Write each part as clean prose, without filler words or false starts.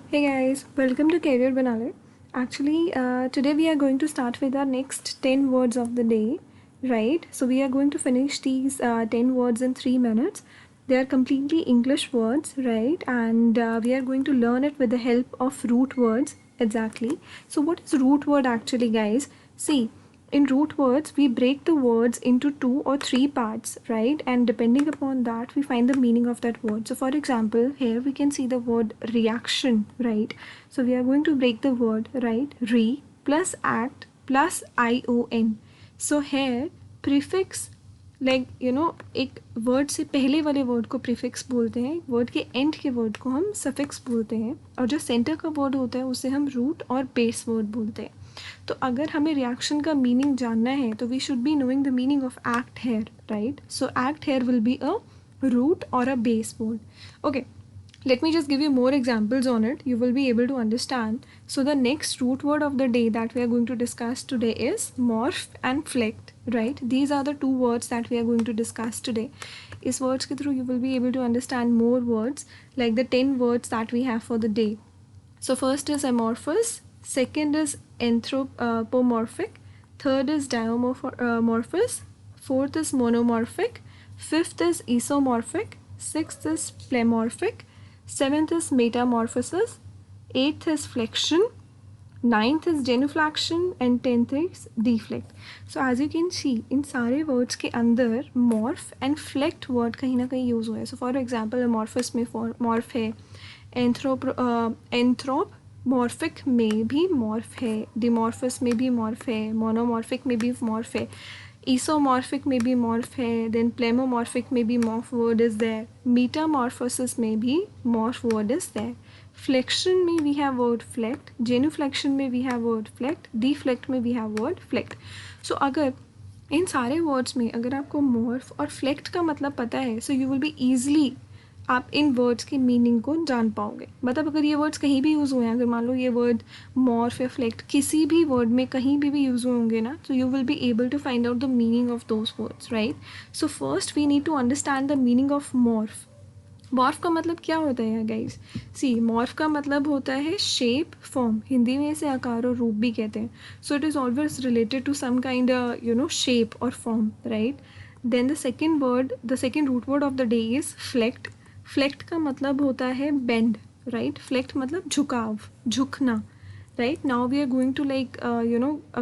Hey guys, welcome to Career Banale. Actually, today we are going to start with our next 10 words of the day, right? So, we are going to finish these 10 words in 3 minutes. They are completely English words, right? And we are going to learn it with the help of root words, exactly. So, what is root word actually, guys? See, in root words, we break the words into 2 or 3 parts, right? And depending upon that, we find the meaning of that word. So, for example, here we can see the word reaction, right? So, we are going to break the word, right? Re plus act plus ion. So, here prefix एक word से पहले वाले word को prefix बोलते हैं, word के and के word को हम सफिक्स बोलते हैं, और जो सेंटर का वर्ड होता है उसे हम रूट और बेस वर्ड बोलते हैं. तो अगर हमें रिएक्शन का मीनिंग जानना है तो we should be knowing the meaning of act here, right? So act here will be a root or a base word. Okay, let me just give you more examples on it. You will be able to understand. So the next root word of the day that we are going to discuss today is morph and flect, right? These are the two words that we are going to discuss today. Is words ke through you will be able to understand more words, like the 10 words that we have for the day. So first is amorphous, second is anthropomorphic, third is diamorphous, fourth is monomorphic, fifth is isomorphic, sixth is plemorphic, seventh is metamorphosis, eighth is flexion, ninth is genuflection and 10th is deflect. So as you can see, in सारे words के अंदर morph and flect word कहीं ना कहीं use हुआ है. So for example, amorphous में morph है, एंथ्रोपमॉर्फिक में भी मॉर्फ है, डिमॉर्फस में भी मॉर्फ है, मोनोमॉर्फिक में भी मॉर्फ है, ईसोमॉर्फिक में भी मॉर्फ है, देन प्लेमोमॉर्फिक में भी morph word is there, metamorphosis में भी morph word is there, flexion में we have word flect, genuflection में we have word flect, deflect में we have word flect. So अगर इन सारे वर्ड्स में अगर आपको मॉर्फ और फ्लेक्ट का मतलब पता है, so you will B easily आप इन वर्ड्स के मीनिंग को जान पाओगे. मतलब अगर ये वर्ड्स कहीं भी यूज़ हुए हैं, अगर मान लो ये वर्ड मॉर्फ या फ्लेक्ट किसी भी वर्ड में कहीं भी यूज़ हुए होंगे ना, तो you will be able to find out the meaning of those words, right? So first we need to understand the meaning of morph. Morph का मतलब क्या होता है गाइज? सी, मॉर्फ का मतलब होता है शेप, फॉर्म. हिंदी में इसे आकार और रूप भी कहते हैं. So it is always related to some kind shape और form, right? Then the second root word of the day is flect. Flect का मतलब होता है बेंड, राइट? फ्लेक्ट मतलब झुकाव, झुकना, right? Now we are going to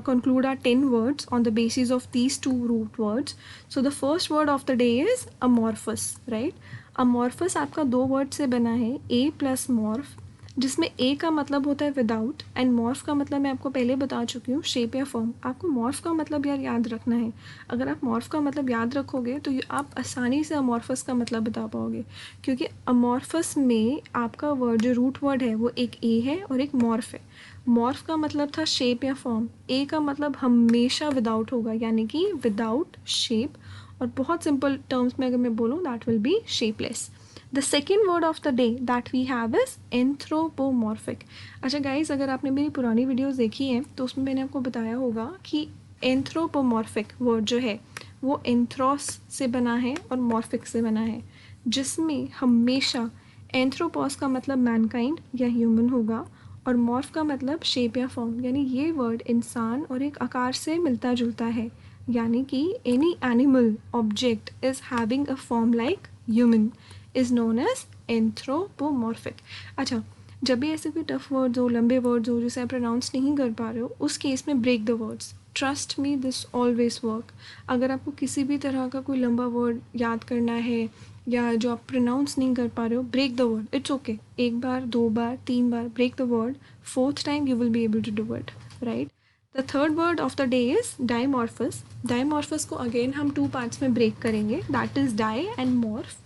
conclude our 10 words on the basis of these two root words. So the first word of the day is amorphous, right? amorphous आपका 2 word से बना है, a plus morph, जिसमें a का मतलब होता है without and morph का मतलब मैं आपको पहले बता चुकी हूँ, शेप या फॉर्म. आपको मॉर्फ का मतलब याद रखना है. अगर आप मॉर्फ का मतलब याद रखोगे तो आप आसानी से अमॉर्फस का मतलब बता पाओगे, क्योंकि अमॉर्फस में आपका वर्ड जो रूट वर्ड है वो एक ए है और एक मॉर्फ है. मॉर्फ का मतलब था शेप या फॉर्म, ए का मतलब हमेशा विदाउट होगा, यानी कि विदाउट शेप. और बहुत सिंपल टर्म्स में अगर मैं बोलूँ, that will be shapeless. The second word of the day that we have is anthropomorphic. अच्छा गाइज, अगर आपने मेरी पुरानी वीडियोस देखी हैं तो उसमें मैंने आपको बताया होगा कि एंथ्रोपोमॉर्फिक वर्ड जो है वो एंथ्रोस से बना है और मॉर्फिक से बना है, जिसमें हमेशा एंथ्रोपोस का मतलब मैनकाइंड या ह्यूमन होगा और मॉर्फ का मतलब शेप या फॉर्म, यानी ये वर्ड इंसान और एक आकार से मिलता जुलता है, यानी कि any animal object is having a form like human is known as anthropomorphic. अच्छा, जब भी ऐसे कोई टफ वर्ड्स हो, लंबे वर्ड्स हो जिसे आप प्रोनाउंस नहीं कर पा रहे हो, उस केस में break the words. Trust me, this always work. अगर आपको किसी भी तरह का कोई लंबा वर्ड याद करना है या जो आप प्रोनाउंस नहीं कर पा रहे हो, break the word. It's okay. 1 बार, 2 बार, 3 बार break the word. 4th time you will be able to do it, right? The third word of the day is dimorphous. Dimorphous को अगेन हम 2 पार्ट्स में ब्रेक करेंगे, that is di and morph.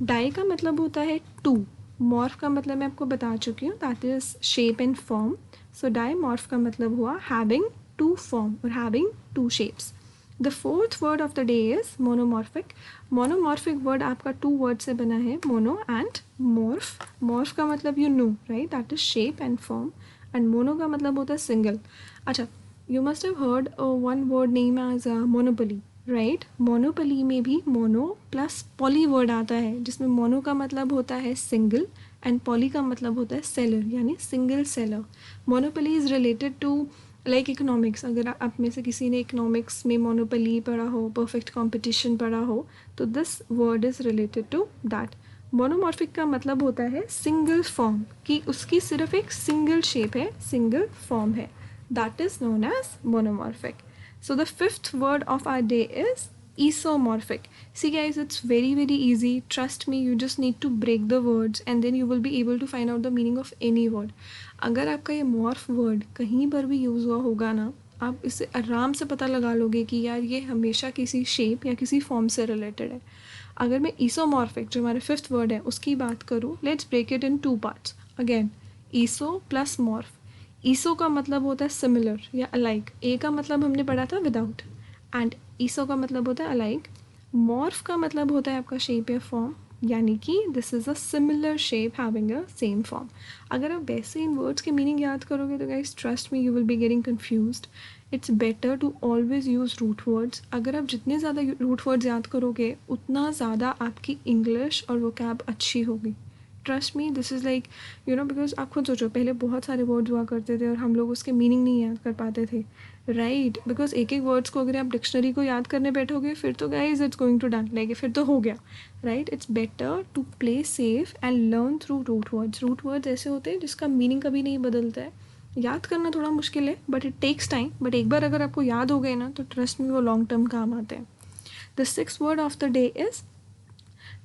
Di का मतलब होता है 2, morph का मतलब मैं आपको बता चुकी हूँ, that is shape and form. So di morph का मतलब हुआ हैविंग 2 फॉर्म और having 2 shapes. The fourth word of the day is monomorphic. Monomorphic word आपका 2 वर्ड से बना है, मोनो एंड मॉर्फ. मॉर्फ का मतलब you know, right? That is shape and form. And mono का मतलब होता है सिंगल. अच्छा, you must have heard one word name as monopoly, right? Monopoly में भी मोनो प्लस पॉली वर्ड आता है, जिसमें मोनो का मतलब होता है सिंगल एंड पॉली का मतलब होता है सेलर यानी single seller. Monopoly is related to like economics. अगर आप में से किसी ने इकोनॉमिक्स में मोनोपोली पढ़ा हो, परफेक्ट कंपटीशन पढ़ा हो, तो this word is related to that. Monomorphic का मतलब होता है सिंगल फॉर्म, कि उसकी सिर्फ एक सिंगल शेप है, सिंगल फॉर्म है. That is known as monomorphic. So the fifth word of our day is isomorphic. See guys, it's very easy. Trust me, you just need to break the words and then you will be able to find out the meaning of any word. अगर आपका ये morph word कहीं पर भी use हुआ होगा ना, आप इससे आराम से पता लगा लोगे कि यार ये हमेशा किसी शेप या किसी फॉर्म से रिलेटेड है. अगर मैं isomorphic जो हमारे फिफ्थ वर्ड है उसकी बात करूँ, let's break it in two parts. Again, iso plus morph. Iso का मतलब होता है सिमिलर या अलाइक. ए का मतलब हमने पढ़ा था विदाउट, एंड ईसो का मतलब होता है अलाइक. मॉर्फ का मतलब होता है आपका शेप या फॉर्म, यानी कि this is a similar shape having a same form. अगर आप वैसे इन वर्ड्स के मीनिंग याद करोगे तो guys trust me, you will be getting confused. It's better to always use root words. अगर आप जितने ज़्यादा रूट वर्ड्स याद करोगे उतना ज़्यादा आपकी इंग्लिश और वोकैब अच्छी होगी. Trust me, this is like because आप खुद सोचो, पहले बहुत सारे वर्ड्स हुआ करते थे और हम लोग उसके मीनिंग नहीं याद कर पाते थे, राइट? बिकॉज एक एक वर्ड्स को अगर आप डिक्शनरी को याद करने बैठोगे फिर तो guys it's going to done, like फिर तो हो गया, right? It's better to play safe and learn through root words. Root words ऐसे होते हैं जिसका मीनिंग कभी नहीं बदलता है. याद करना थोड़ा मुश्किल है but it takes time, but एक बार अगर आपको याद हो गए ना तो ट्रस्ट में वो लॉन्ग टर्म काम आते हैं. The sixth word of the day is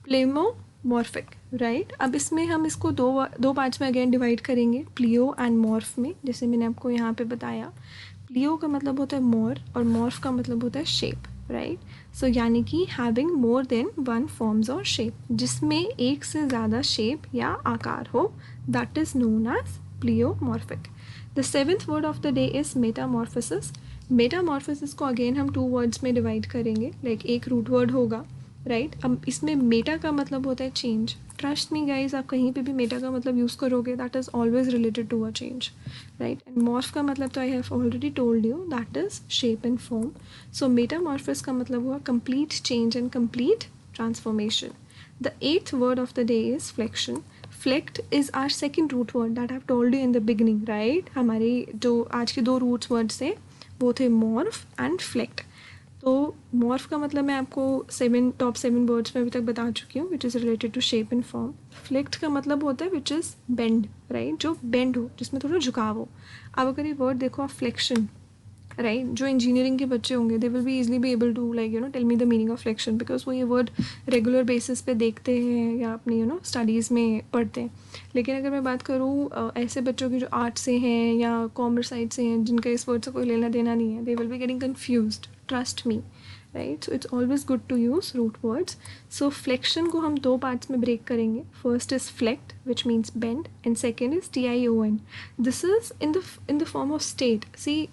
pleomorphic, right? अब इसमें हम इसको दो पार्ट्स में अगेन डिवाइड करेंगे, प्लियो एंड मॉर्फ में. जैसे मैंने आपको यहाँ पे बताया, प्लियो का मतलब होता है मोर और मॉर्फ का मतलब होता है शेप, राइट? सो यानी कि having more than one forms और शेप, जिसमें एक से ज़्यादा शेप या आकार हो, that is known as pleomorphic. The seventh word of the day is metamorphosis. Metamorphosis को अगेन हम टू वर्ड्स में डिवाइड करेंगे, लाइक एक रूट वर्ड होगा, राइट? अब इसमें मेटा का मतलब होता है चेंज. ट्रस्ट मी गाइज, आप कहीं पे भी मेटा का मतलब यूज़ करोगे that is always related to a change, right? And morph का मतलब तो I have already told you, that is shape and form. So metamorphosis का मतलब हुआ complete change and complete transformation. The eighth word of the day is flection. Flect is our second root word that have told you in the beginning, right? हमारे जो आज के दो roots words थे वो थे मॉर्फ एंड फ्लेक्ट. तो morph का मतलब मैं आपको टॉप सेवन वर्ड्स में अभी तक बता चुकी हूँ, which is related to shape and form. Flect का मतलब होता है विच इज़ बेंड, राइट? जो बेंड हो, जिसमें थोड़ा झुकाव हो. अब अगर ये वर्ड देखो आप, फ्लेक्शन, राइट? जो इंजीनियरिंग के बच्चे होंगे they will be easily be able to like tell me the meaning of flexion, because वो ये वर्ड रेगुलर बेसिस पे देखते हैं या अपनी स्टडीज़ में पढ़ते हैं. लेकिन अगर मैं बात करूँ ऐसे बच्चों की जो आर्ट से हैं या कॉमर्स साइड से हैं, जिनका इस वर्ड से कोई लेना देना नहीं है, they will be getting confused, trust me, right? So it's always good to use root words. So flection को हम दो पार्ट्स में ब्रेक करेंगे. First is flect which means bend and second is TION. This is in the form of state. See,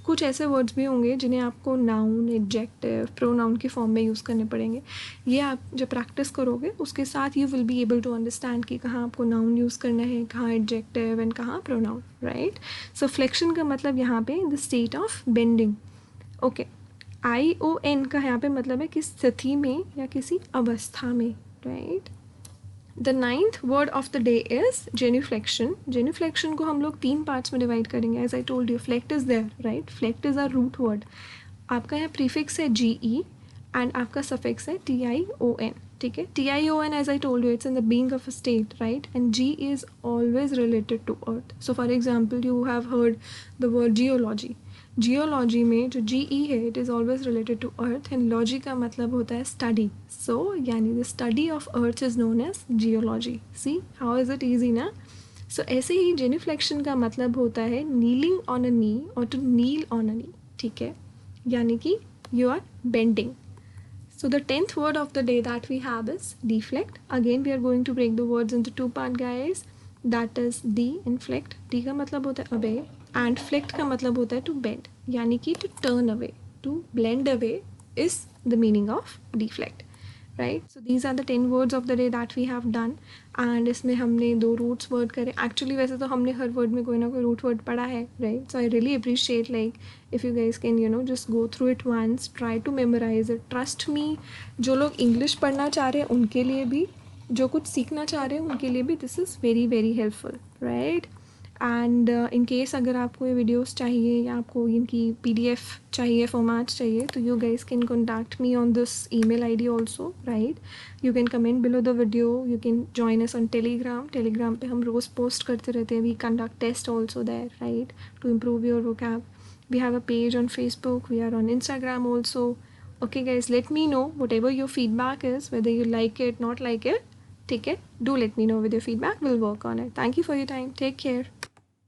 कुछ ऐसे words भी होंगे जिन्हें आपको नाउन, एडजेक्टिव, प्रोनाउन के फॉर्म में यूज़ करने पड़ेंगे. ये आप जब प्रैक्टिस करोगे उसके साथ you will be able to understand कि कहाँ आपको नाउन यूज़ करना है, कहाँ एडजेक्टिव एंड कहाँ प्रोनाउन, राइट? सो फ्लेक्शन का मतलब यहाँ पे the state of bending. Okay, ION का यहाँ पे मतलब है किस स्थिति में या किसी अवस्था में, right? The ninth word of the day is genuflection. Genuflection को हम लोग तीन पार्ट्स में डिवाइड करेंगे. As I told you, flect is there, right? Flect is a root word. आपका यहाँ प्रीफिक्स है GE एंड आपका सफिक्स है TION, ठीक है? TION, as I told you, it's in the being of a state, right? And G is always related to earth. So for example you have heard the word geology. Geology में जो GE है it is always related to earth and logy का मतलब होता है study. So यानी the study of earth is known as geology. See how is it easy ना? So ऐसे ही जेन्यूफ्लेक्शन का मतलब होता है नीलिंग ऑन अ नी और टू नील ऑन अ नी, ठीक है? यानी कि you are bending. So the 10th word of the day that we have is deflect. Again we are going to break the words into two part guys. That is de and flect. De का मतलब होता है away and flect का मतलब होता है to bend, यानी कि to turn away, to blend away is the meaning of deflect, right? So these are the 10 words of the day that we have done and इसमें हमने दो रूट्स वर्ड करे. एक्चुअली वैसे तो हमने हर वर्ड में कोई ना कोई रूट वर्ड पढ़ा है, right? So I really appreciate like if you guys can just go through it once, try to memorize it. Trust me, जो लोग इंग्लिश पढ़ना चाह रहे हैं उनके लिए भी जो कुछ सीखना चाह रहे हैं उनके लिए भी this is very very helpful, right. And in case अगर आपको ये वीडियोस चाहिए या आपको इनकी PDF चाहिए, फॉर्मेट चाहिए, तो you guys can contact me on this email ID also, right. You can comment below the video, you can join us on Telegram पे हम रोज़ पोस्ट करते रहते हैं। We conduct test also there, right, to improve your vocab. We have a page on Facebook, we are on Instagram also. Okay guys, let me know whatever your feedback is, whether you like it, not like it. Take it, do let me know with your feedback, we'll work on it. Thank you for your time, take care.